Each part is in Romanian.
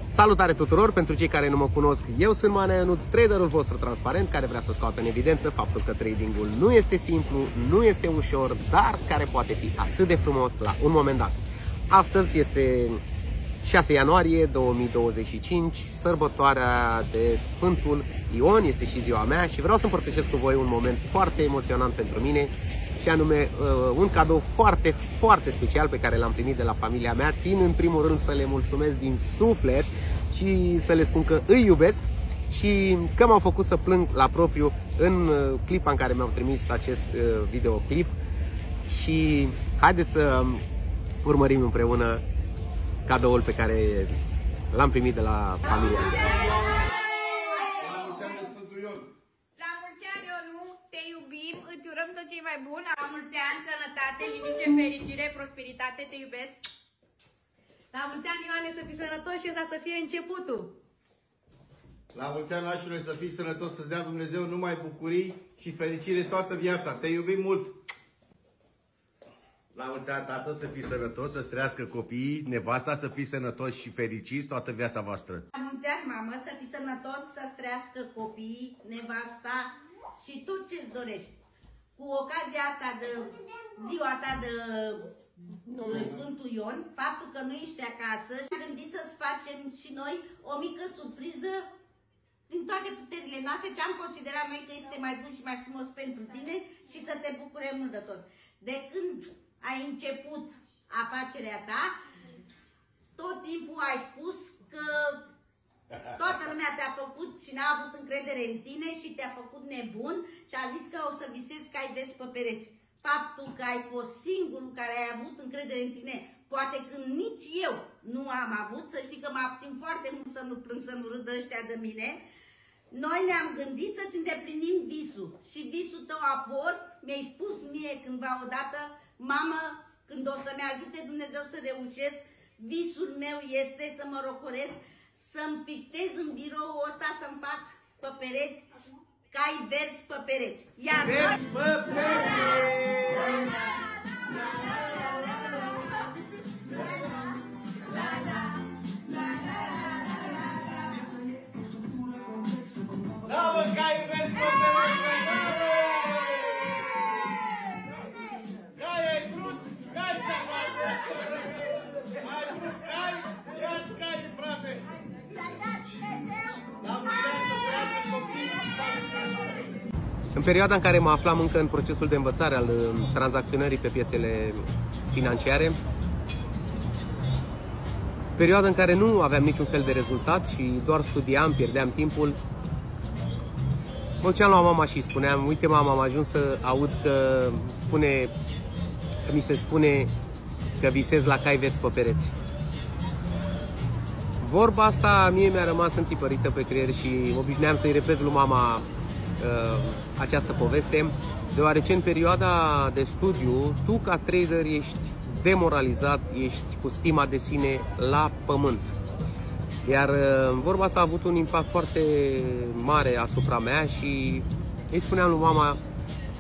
Salutare tuturor! Pentru cei care nu mă cunosc, eu sunt Manea Ionuț, traderul vostru transparent, care vrea să scoată în evidență faptul că tradingul nu este simplu, nu este ușor, dar care poate fi atât de frumos la un moment dat. Astăzi este 6 ianuarie 2025, sărbătoarea de Sfântul Ion, este și ziua mea și vreau să împărtășesc cu voi un moment foarte emoționant pentru mine, și anume un cadou foarte, foarte special pe care l-am primit de la familia mea. Țin în primul rând să le mulțumesc din suflet și să le spun că îi iubesc și că m-au făcut să plâng la propriu în clipa în care mi-au trimis acest videoclip. Și haideți să urmărim împreună cadoul pe care l-am primit de la familia mea. Te iubim, îți urăm tot ce e mai bun. La mulți ani, sănătate, liniște, fericire, prosperitate, te iubesc. La mulți ani, Ioane, să fii sănătos și ăsta să fie începutul. La mulți ani, Nașule, să fii sănătos, să-ți dea Dumnezeu numai bucurii și fericire toată viața. Te iubim mult! La mulți ani, tată, să fii sănătos, să-ți trăiască copiii, nevasta, să fii sănătos și fericiți toată viața voastră. La mulți ani, mamă, să fii sănătos, să-ți trăiască copiii, nevasta și tot ce-ți dorești. Cu ocazia asta de ziua ta de Sfântul Ion, faptul că nu ești acasă, și-am gândit să-ți facem și noi o mică surpriză din toate puterile noastre, ce am considerat noi că este mai bun și mai frumos pentru tine și să te bucure mult de tot. De când ai început afacerea ta, tot timpul ai spus că toată lumea te-a făcut și n-a avut încredere în tine și te-a făcut nebun și a zis că o să visezi că ai vezi pe pereți. Faptul că ai fost singurul care ai avut încredere în tine, poate când nici eu nu am avut, să știi că mă abțin foarte mult să nu plâng, să nu râdă ăștia de mine, noi ne-am gândit să-ți îndeplinim visul. Și visul tău a fost, mi-ai spus mie cândva odată, mamă, când o să-mi ajute Dumnezeu să reușesc, visul meu este să mă rocoresc, să-mi pictez în biroul ăsta, să-mi fac pe pereți cai verzi pe pereți. Iar Verzi pe pereți! Da, mă, cai verzi pe pereți! Cai ai vrut, cai ți-am luat! Ai vrut cai, ia-ți cai, frate! În perioada în care mă aflam încă în procesul de învățare al tranzacționării pe piețele financiare, perioada în care nu aveam niciun fel de rezultat și doar studiam, pierdeam timpul, mă duceam la mama și spuneam: uite mama, am ajuns să aud că mi se spune că visez la cai verzi pe pereți. Vorba asta mie mi-a rămas întipărită pe creier și obișnuiam să-i repet lui mama această poveste, deoarece în perioada de studiu, tu ca trader ești demoralizat, ești cu stima de sine la pământ. Iar vorba asta a avut un impact foarte mare asupra mea și îi spuneam lui mama: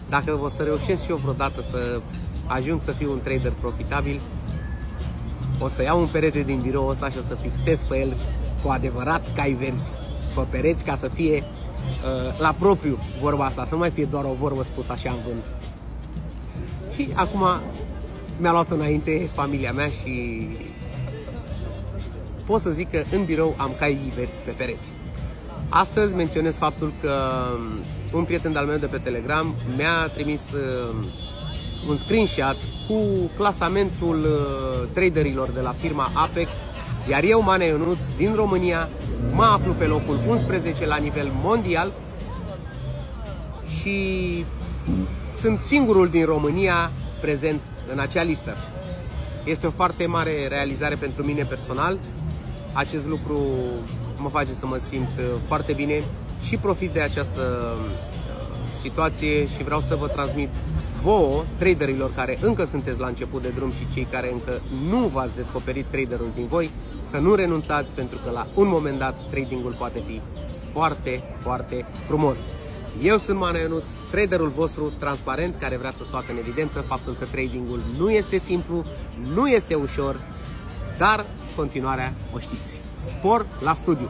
dacă o să reușesc și eu vreodată să ajung să fiu un trader profitabil, o să iau un perete din biroul ăsta și o să pictez pe el cu adevărat cai verzi pe pereți, ca să fie la propriu vorba asta, să nu mai fie doar o vorbă spusă așa în vânt. Și acum mi-a luat înainte familia mea și pot să zic că în birou am cai verzi pe pereți. Astăzi menționez faptul că un prieten de-al meu de pe Telegram mi-a trimis un screenshot cu clasamentul traderilor de la firma Apex, iar eu, Manea Ionuț, din România, mă aflu pe locul 11 la nivel mondial și sunt singurul din România prezent în acea listă. Este o foarte mare realizare pentru mine personal. Acest lucru mă face să mă simt foarte bine și profit de această situație și vreau să vă transmit vouă, traderilor care încă sunteți la început de drum și cei care încă nu v-ați descoperit traderul din voi, să nu renunțați, pentru că la un moment dat tradingul poate fi foarte, foarte frumos. Eu sunt Manea Ionuț, traderul vostru transparent, care vrea să scoată în evidență faptul că tradingul nu este simplu, nu este ușor, dar continuarea o știți. Spor la studiu!